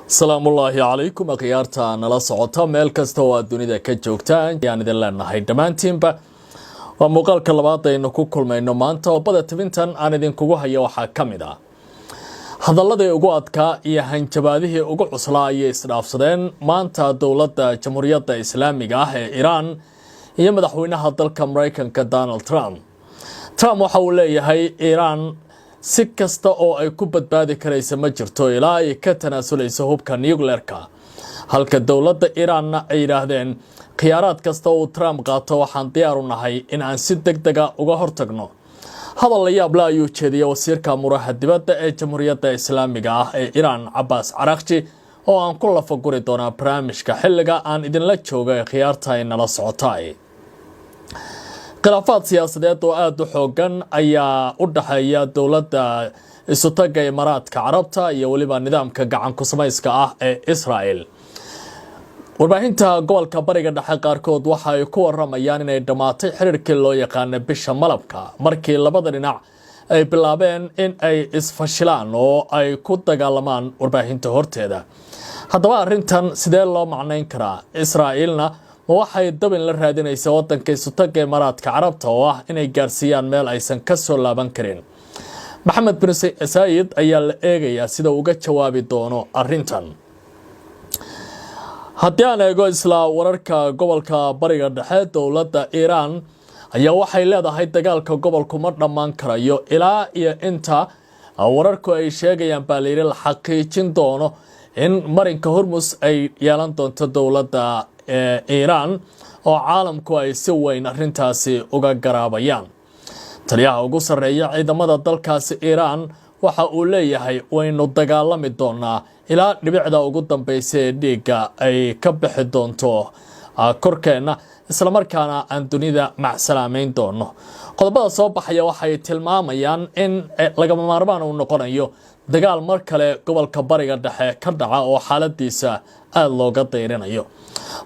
salaamullaahi calaykum akhyaarta nala socota meel kasta oo aad dunida ka joogtaan ayaan idin leenahay dhammaantiinba waa muuqaalka labaad aynu ku kulmayno maanta oo bada tabintan aan idinkugu hayo waxaa ka mid ah hadalladii ugu adkaa iyo hanjabaadihii ugu cuslaa ayay isdhaafsadeen maanta dowladda jamhuuriyadda islaamiga ah ee Iran iyo madaxweynaha dalka Mareykanka Donald Trump waxa uu leeyahay Iran si kasta oo ay ku badbaadi karaysa ma jirto ilaa ay ka tanaasuleyso hubka nuclearka halka dowladda Iranna ay yiraahdeen khiyaaraad kasta oo Trump qaato waxaan diyaar u nahay in aan si degdeg ah uga hortagno hadal la yaab leh ayuu jeediyay wasiirka amuraha dibadda ee jamhuuriyadda islaamiga ah ee Iran Abbas Araghchi oo aan ku lafaguri doona barnaamijka xilliga aan idinla joogo ee khiyaarta ay nala socotay khilaafaad siyaasadeed oo aad u xoogan ayaa u dhaxeeya dowladda isutaga Imaaraadka Carabta iyo waliba nidaamka gacan ku samayska ah ee Israel warbaahinta gobolka bariga dhexe qaarkood waxa ay ku waramayaan inay dhamaatay xiriirkii loo yaqaan bisha malabka markii labada dhinac ay bilaabeen in ay isfashilaan oo ay ku dagaalamaan warbaahinta horteeda haddaba arrintan sidee loo macnayn karaa Israelna waxay dabin la raadinaysaa wadanka isutaga Imaaraadka Carabta oo ah inay gaarsiiyaan meel aysan ka soo laaban karin Maxamed bin Said ayaa la eegayaa sida uu uga jawaabi doono arrintan haddii aan eego isla wararka gobolka bariga dhexe dowladda Iran ayaa waxay leedahay dagaalka gobolku ma dhammaan karayo ilaa iyo inta wararku ay sheegayaan baalayri la xaqiijin doono in marinka Hormuz ay yeelan doonto dowladda Iran oo caalamku ay si weyn arrintaasi uga garaabayaan taliyaha ugu sareeya ciidamada dalkaasi Iran waxa uu leeyahay waynu dagaalami doonaa ilaa dhibicda ugu dambeysay ee dhiigga ay ka bixi doonto korkeena isla markaana aan dunida macsalaameyn doono qodobada soo baxaya waxay tilmaamayaan in lagama maarmaan uu noqonayo dagaal mar kale gobolka bariga dhexe ka dhaca oo xaaladiisa aad looga dayrinayo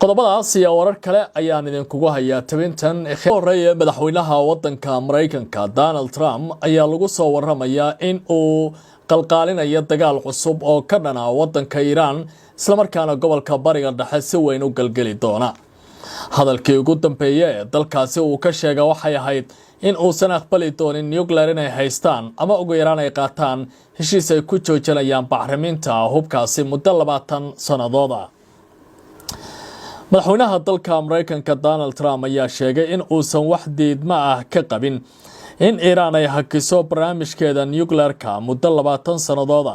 qodobadaas iyo warar kale ayaan idinkugu hayaa tabintan horeeye madaxweynaha wadanka Mareykanka Donald Trump ayaa lagu soo waramayaa in uu qalqaalinayo dagaal cusub oo ka dhana wadanka Iran isla markaana gobolka bariga dhexe si weyn u galgali doona hadalkii ugu dambeeyay dalkaasi uu ka sheegay waxay ahayd in uusan aqbali doonin nuclear inay haystaan ama ugu yaraan ay qaataan heshiis ay ku joojinayaan bacriminta hubkaasi muddo 20 sanadood madaxweynaha dalka Mareykanka Donald Trump ayaa sheegay in uusan wax diidma ah ka qabin in Iran ay hakiso barnaamijkeeda nuclearka muddo 20 sanadood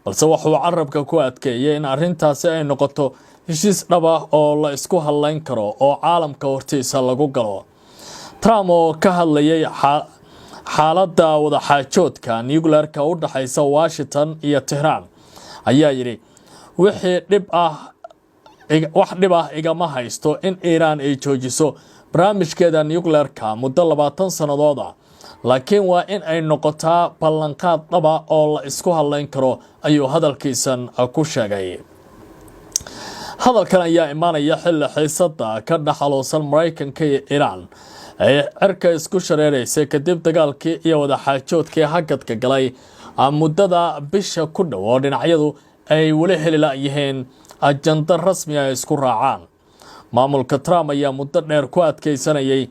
balse wuxuu carabka ku adkeeyay in arrintaasi ay noqoto heshiis dhab ah oo la isku halayn karo oo caalamka hortiisa lagu galo Trump oo ka hadlayay xaaladda wada xaajoodka nuclearka u dhaxaysa Washington iyo Tehran ayaa yiri wax dhib ah igama haysto in Iran ay joojiso barnaamijkeeda nuclearka muddo 20 sanadood laakiin waa in ay noqotaa ballanqaad dhab ah oo la isku halayn karo ayuu hadalkiisan ku sheegay hadalkan ayaa imaanaya xilli xiisada ka dhaxaloosan Mareykanka iyo Iran ay cirka isku shareereysay kadib dagaalkii iyo wada xaajoodkii hagadka galay muddada bisha ku dhow oo dhinacyadu ay wali heli laayeen ajanda rasmi ah isku raacaan maamulka Trump ayaa muddo dheer ku adkeysanayay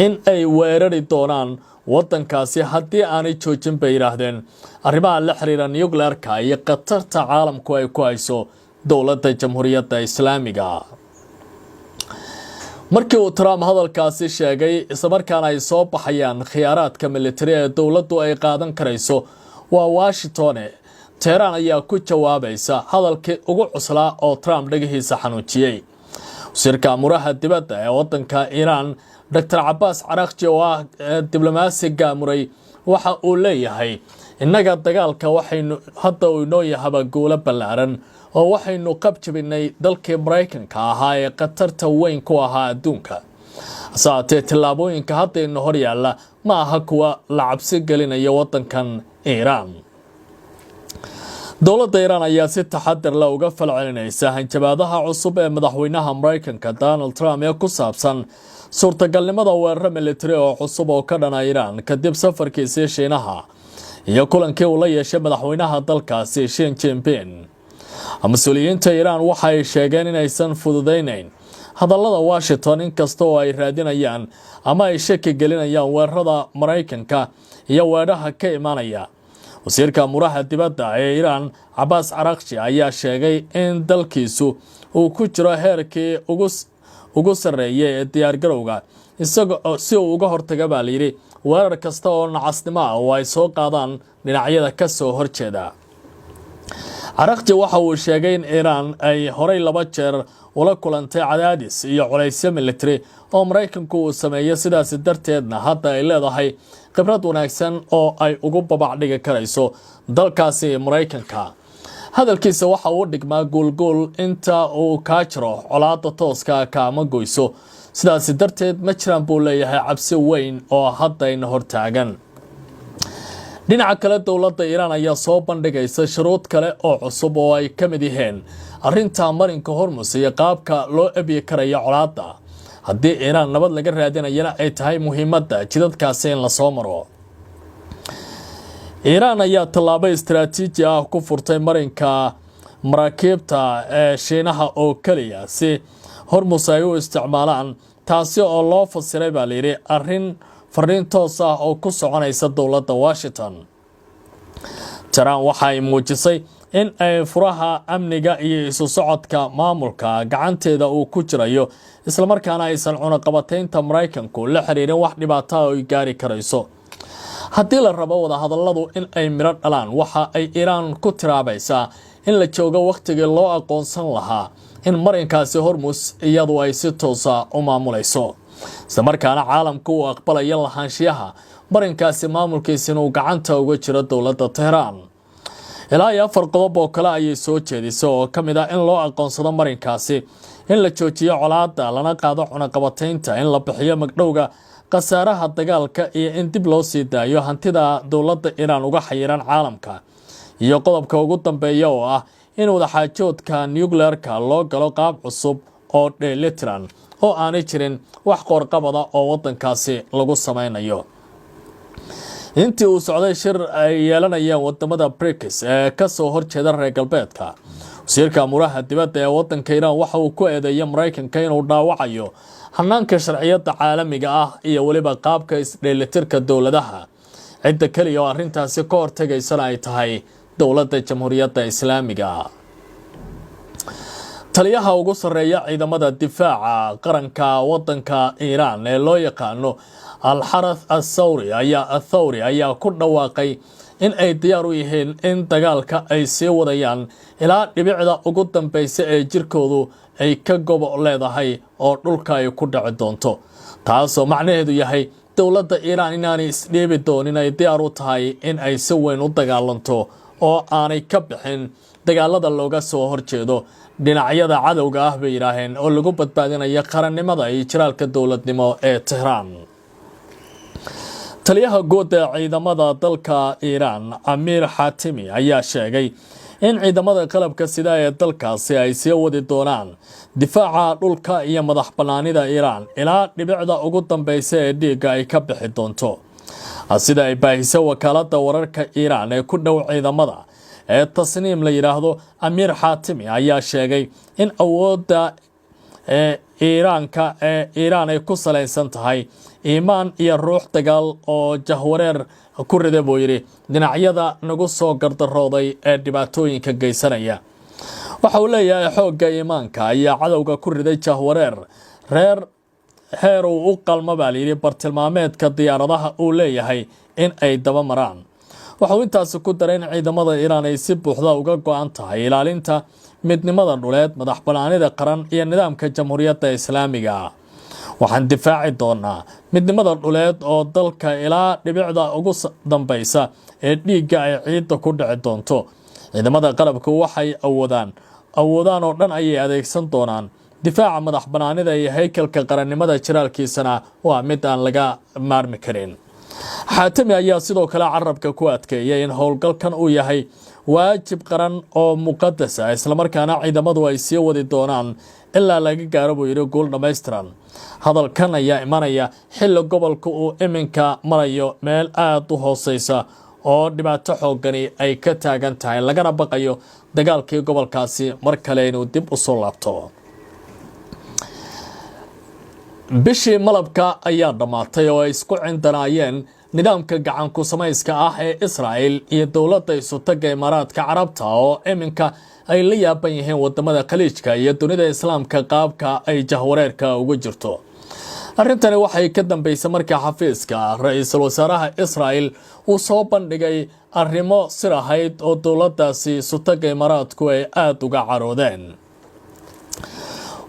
in ay weerari doonaan wadankaasi haddii aanay joojin bay yiraahdeen arrimaha la xiriira nuclearka iyo qatarta caalamku ay ku hayso dowladda jamhuuriyadda islaamiga markii uu Trump hadalkaasi sheegay isla markaana ay soo baxayaan khiyaaraadka military ee dowladdu ay qaadan karayso waa Washington Tehran ayaa ku jawaabaysa hadalkii ugu cuslaa oo Trump dhagihiisa xanuujiyay wasiirka amuraha dibadda ee wadanka Iran Dr. Abbas Araghchi oo ah diblomaasi gaamuray waxa uu leeyahay innaga dagaalka waxaynu hadda u noo yahay guulo ballaaran oo waxaynu qabjabinay dalkii Mareykanka ahaa ee qatarta weyn ku ahaa adduunka saatee tilaabooyinka hadda in hor yaala ma aha kuwa la cabsi gelinayo wadankan Iran dowladda Iran ayaa si taxadar leh uga falcelinaysa hanjabaadaha cusub ee madaxweynaha Mareykanka Donald Trump ee ku saabsan suurtagalnimada weerar military oo cusub oo ka dhana Iran kadib safarkiisii Shiinaha iyo kulankii uu la yeeshay madaxweynaha dalkaasi Xi Jinping mas-uuliyiinta Iiraan waxay sheegeen inaysan fududeynayn hadallada Washington inkasta oo ay raadinayaan ama ay shaki gelinayaan weerarada Mareykanka iyo weeraha ka imanaya. wasiirka muraha dibadda ee Iiraan Abbas Araghchi ayaa sheegay in dalkiisu uu ku jiro heerkii ugu sareeyay ee diyaargarowga isagoo si uu uga hortaga baa layiri weerar kasta oo nacasnimo ah oo ay soo qaadaan dhinacyada ka soo horjeeda. Araghchi waxa uu sheegay in Iiraan ay horey 2 jeer ula kulantay cadaadis iyo culaysyo military oo Mareykanku uu sameeyay sidaas darteedna hadda ay leedahay khibrad wanaagsan oo ay ugu babac dhigi karayso dalkaasi Mareykanka. hadalkiisa waxa uu dhigmaa guulguul inta uu ka jiro colaadda tooska kaama goyso sidaas darteed ma jiraan buu leeyahay cabsi weyn oo hadda in hortaagan. dhinaca kale dowladda Iiraan ayaa soo bandhigaysa shuruud kale oo cusub oo ay ka mid yihiin arrinta marinka Hormuz iyo qaabka loo ebi karayo colaadda haddii Iiraan nabad laga raadinayana ay tahay muhiimadda jidadkaasi in la soo maro. Iiraan ayaa tallaabo istiraatiiji ah ku furtay marinka maraakiibta ee Shiinaha oo kaliya si Hormuz ay u isticmaalaan taasi oo loo fasiray baa layiri fariin toos ah oo ku soconaysa dowladda Washington. Taran waxay muujisay in ay furaha amniga iyo isu socodka maamulka gacanteeda uu ku jirayo isla markaana aysan cunaqabataynta Mareykanku la xiriirin wax dhibaato ah oo gaari karayso. haddii la rabo wada hadalladu in ay miro dhalaan waxa ay Iiraan ku tiraabaysaa in la joogo waqtigii loo aqoonsan lahaa in marinkaasi Hormuz iyadu ay si toos ah u maamulayso isla markaana caalamku uu aqbalayo lahaanshiyaha marinkaasi maamulkiisa inuu gacanta uga jiro dowladda Tehran. ilaa 4 qodob oo kale ayay soo jeedisay oo ka mid ah in loo aqoonsado marinkaasi in la joojiyo colaadda lana qaado cunaqabataynta in la bixiyo magdhowga qasaaraha dagaalka iyo in dib loo sii daayo hantida dowladda Iiraan uga xayiran caalamka iyo qodobka ugu dambeeya oo ah in wadaxaajoodka nuclearka loo galo qaab cusub oo dheelitiran oo aanay jirin wax qorqabada oo wadankaasi lagu sameynayo. intii uu socday shir ay yeelanayeen wadamada BRICS ee ka soo horjeeda reer galbeedka wasiirka muraha dibadda ee wadanka Iiraan waxa uu ku eedeeyay Mareykanka inuu dhaawacayo hanaanka sharciyada caalamiga ah iyo waliba qaabka isdheelitirka dowladaha cidda kaliya oo arrintaasi ka hortagaysana ay tahay dowladda Jamhuuriyadda Islaamiga. taliyaha ugu sareeya ciidamada difaaca qaranka wadanka Iiraan ee loo yaqaano Al-Harath Al-Thawri ayaa ku dhawaaqay in ay diyaar u yihiin in dagaalka ay sii wadayaan ilaa dhibicda ugu dambaysa ee jirkoodu ay ka gobo leedahay oo dhulka ay ku dhaci doonto taasoo macnaheedu yahay dowladda Iiraan inaanay isdheebi doonin ay diyaar u tahay in ay si weyn u dagaalanto oo aanay ka bixin dagaalada looga soo horjeedo dhinacyada cadowga ah bay yiraahdeen oo lagu badbaadinayo qarannimada iyo jiraalka dowladnimo ee Tehran. taliyaha guud ee ciidamada dalka Iiraan Amir Hatimi ayaa sheegay in ciidamada qalabka sida ee dalkaasi ay sii wadi doonaan difaaca dhulka iyo madax banaanida Iiraan ilaa dhibicda ugu dambaysa ee dhiigga ay ka bixi doonto sida ay baahisay wakaaladda wararka Iiraan ee ku dhow ciidamada ee Tasniim la yiraahdo. Amir Hatimi ayaa sheegay in awoodda Iiraan ay ku saleysan tahay iimaan iyo ruux dagaal oo jahwareer ku riday buu yiri dhinacyada nagu soo gardarooday ee dhibaatooyinka geysanaya. waxa uu leeyahay xoogga iimaanka ayaa cadowga ku riday jahwareer heer uu u qalmo baa layiri bartilmaameedka diyaaradaha uu leeyahay in ay daba maraan. waxa uu intaas ku daray in ciidamada Iiraan ay si buuxda uga go'an tahay ilaalinta midnimada dhuleed madax banaanida qaran iyo nidaamka Jamhuuriyadda Islaamiga. waxaan difaaci doonaa midnimada dhuleed oo dalka ilaa dhibicda ugu dambaysa ee dhiigga ay ciidda ku dhici doonto. ciidamada qalabku waxay awoodaan oo dhan ayay adeegsan doonaan difaaca madax banaanida iyo haykalka qarannimada jiraalkiisana waa mid aan laga maarmi karin. Hatimi ayaa sidoo kale carabka ku adkeeyay in howlgalkan uu yahay waajib qaran oo muqadas ah isla markaana ciidamadu ay sii wadi doonaan ilaa laga gaaro buu yiri gool dhameystiran. hadalkan ayaa imanaya xilli gobolka uu iminka marayo meel aad u hooseysa oo dhibaato xoogani ay ka taagan tahay lagana baqayo dagaalkii gobolkaasi mar kale inuu dib u soo laabto. bishii malabka ayaa dhamaatay oo ay isku cindanaayeen nidaamka gacan ku samayska ah ee Israa'iil iyo dowladda isutaga Imaaraadka Carabta oo iminka ay la yaaban yihiin wadamada khaliijka iyo dunida islaamka qaabka ay jahwareerka ugu jirto. arrintani waxay ka dambeysay markii xafiiska ra'iisul wasaaraha Israa'iil uu soo bandhigay arrimo sir ahayd oo dowladdaasi isutaga Imaaraadku ay aad uga caroodeen.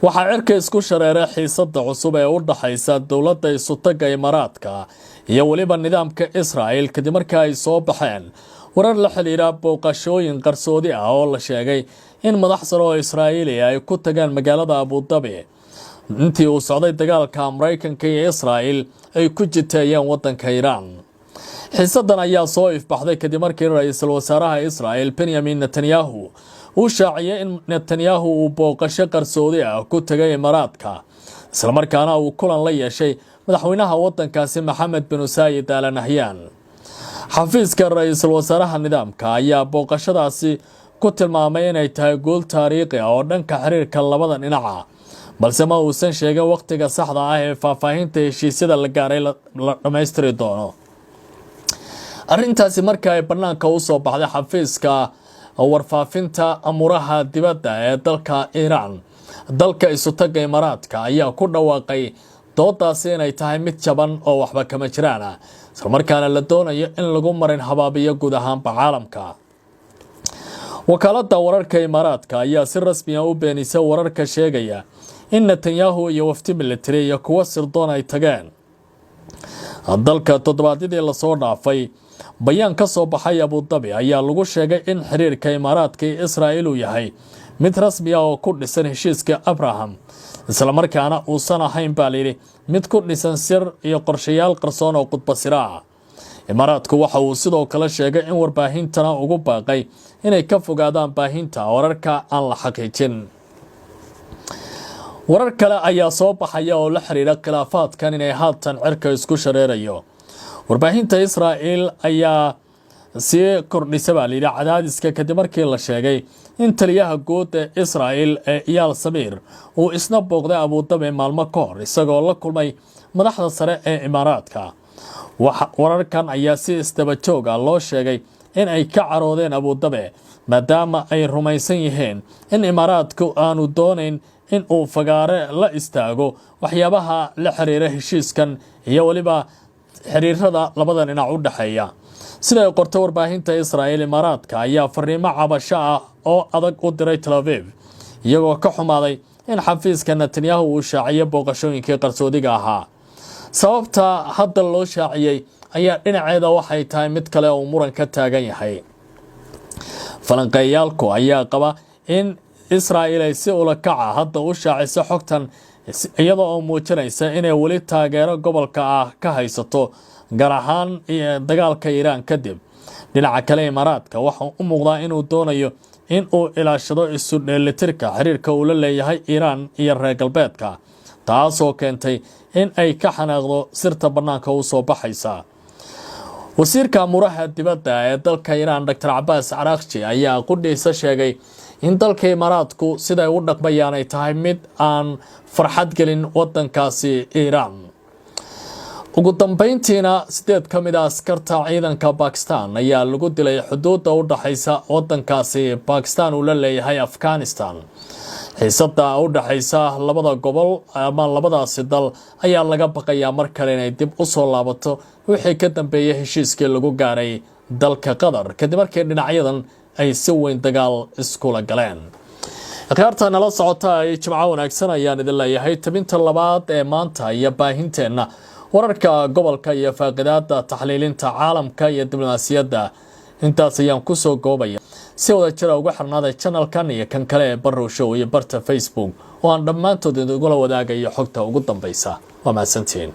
waxaa cirka isku shareeray xiisadda cusub ee u dhaxaysa dowladda isutaga Imaaraadka iyo waliba nidaamka Israa'iil kadib markii ay soo baxeen warar la xiriira booqashooyin qarsoodi ah oo la sheegay in madax sare oo Israa'iili ay ku tagaan magaalada Abu Dhabi intii uu socday dagaalka Mareykanka iyo Israa'iil ay ku jiteeyeen wadanka Iran. xiisaddan ayaa soo ifbaxday kadib markii ra'iisul wasaaraha Israa'iil Benjamin Netanyahu uu shaaciyay in Netanyahu uu booqasho qarsoodi ah ku tagay Imaaraadka isla markaana uu kulan la yeeshay madaxweynaha wadankaasi Mohammed bin Zayed Al Nahyan. xafiiska ra'iisul wasaaraha nidaamka ayaa booqashadaasi ku tilmaamay inay tahay guul taariikhi ah oo dhanka xiriirka labada dhinac balse ma uusan sheegin waqtiga saxda ah ee faahfaahinta heshiisyada la gaaray la dhameystiri doono. arrintaasi markii ay banaanka u soo baxday xafiiska warfaafinta amuraha dibadda ee dalka Iran, dalka isutaga Imaaraadka ayaa ku dhawaaqay doodaasi inay tahay mid jaban oo waxba kama jiraan isla markaana la doonayo in lagu marin habaabiyo guud ahaanba caalamka. wakaaladda wararka Imaaraadka ayaa si rasmi ah u beenisay wararka sheegaya in Netanyahu iyo wafdi military iyo kuwa sirdoon ay tageen dalka toddobaadyadii la soo dhaafay. bayaan ka soo baxay Abu Dhabi ayaa lagu sheegay in xiriirka Imaaraadka iyo Israa'iil uu yahay mid rasmi ah oo ku dhisan heshiiska Abraham isla markaana uusan ahayn baaliri mid ku dhisan sir iyo qorshayaal qarsoon oo qudba sir ah. Imaaraadku waxa uu sidoo kale sheegay in warbaahintana ugu baaqay inay ka fogaadaan baahinta wararka aan la xaqiijin. warar kale ayaa soo baxaya oo la xiriira khilaafaadkan inay haatan cirka isku shareerayo. warbaahinta Israa'iil ayaa sii kordhisay baaliri cadaadiska kadib markii la sheegay in taliyaha guud ee Israa'iil ee Eyal Zamir uu isna booqday Abu Dhabi maalmo ka hor isagoo la kulmay madaxda sare ee Imaaraadka. wararkan ayaa si isdaba joog ah loo sheegay in ay ka caroodeen Abu Dhabi maadaama ay rumaysan yihiin in Imaaraadku aanu doonayn in uu fagaare la istaago waxyaabaha la xiriira heshiiskan iyo waliba xiriirada labada dhinac u dhaxeeya. sida ay qortay warbaahinta Israa'iil, Imaaraadka ayaa fariimo cabasho ah oo adag u diray Tel Aviv iyagoo ka xumaaday in xafiiska Netanyahu uu shaaciyay booqashooyinkii qarsoodiga ahaa. sababta hadda loo shaaciyay ayaa dhinaceeda waxay tahay mid kale oo muran ka taagan yahay. falanqeeyaalku ayaa qaba in Israa'iil ay si ula kaca hadda u shaaciso xogtan iyadoo oo muujinaysa inay wali taageero gobolka ah ka haysato gaar ahaan dagaalka Iran kadib. dhinaca kale Imaaraadka waxa u muuqdaa inuu doonayo in uu ilaashado isu dheelitirka xiriirka uu la leeyahay Iran iyo reer galbeedka taasoo keentay in ay ka xanaaqdo sirta banaanka u soo baxaysa. wasiirka amuraha dibadda ee dalka Iran Dr. Abbas Araghchi ayaa qudhiisa sheegay in dalka Imaaraadku sida uu dhaqmayaan ay tahay mid aan farxad gelin wadankaasi Iran. ugu dambeyntiina 8 ka mid ah askarta ciidanka Pakistan ayaa lagu dilay xuduudda u dhaxaysa wadankaasi Pakistan uu la leeyahay Afghanistan. xiisadda u dhaxaysa labada gobol ama labadaasi dal ayaa laga baqayaa mar kale inay dib u soo laabato wixii ka dambeeyay heshiiskii lagu gaaray dalka Qatar kadib markii dhinacyadan ay si weyn dagaal iskula galeen. akhyaarta nala socota ay jimco wanaagsan ayaan idin leeyahay. tabinta labaad ee maanta iyo baahinteena wararka gobolka iyo faaqidaada taxliilinta caalamka iyo diblomaasiyadda intaas ayaan ku soo goobaya. si wada jira ugu xirnaaday channelkan iyo kan kale ee Barrow Show iyo barta Facebook oo aan dhammaantood idin ugula wadaagayo xogta ugu dambaysa. waa mahadsantiin.